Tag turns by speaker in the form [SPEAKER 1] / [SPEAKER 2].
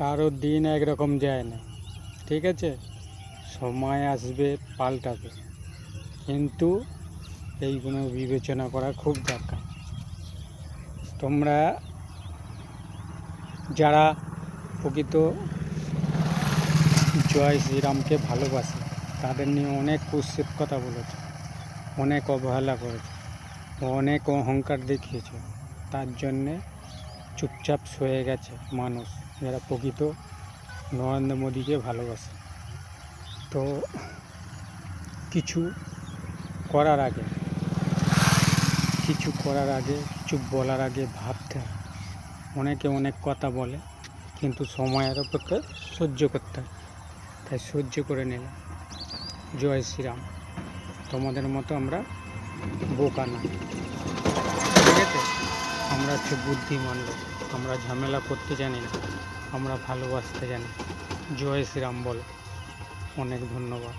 [SPEAKER 1] কারোর দিন একরকম যায় না, ঠিক আছে? সময় আসবে, পাল্টাবে, কিন্তু এইগুলো বিবেচনা করা খুব দরকার। তোমরা যারা প্রকৃত জয় শ্রীরামকে ভালোবাসে তাদের নিয়ে অনেক কুৎসিত কথা বলেছে, অনেক অবহেলা করেছে, অনেক অহংকার দেখিয়েছে। তার জন্যে চুপচাপ সয়ে গেছে মানুষ যারা প্রকৃত নরেন্দ্র মোদীকে ভালোবাসে। তো কিছু করার আগে কিছু বলার আগে ভাবতে হয়। অনেকে অনেক কথা বলে, কিন্তু সময়ের অপেক্ষা সহ্য করতে হয়, তাই সহ্য করে নিলাম। জয় শ্রীরাম। তোমাদের মতো আমরা বোকা না, ঠিক আছে? আমরা হচ্ছে বুদ্ধিমান লোক, আমরা ঝামেলা করতে জানি না, আমরা ভালোবাসতে জানি। জয় শ্রীরাম বলো। অনেক ধন্যবাদ।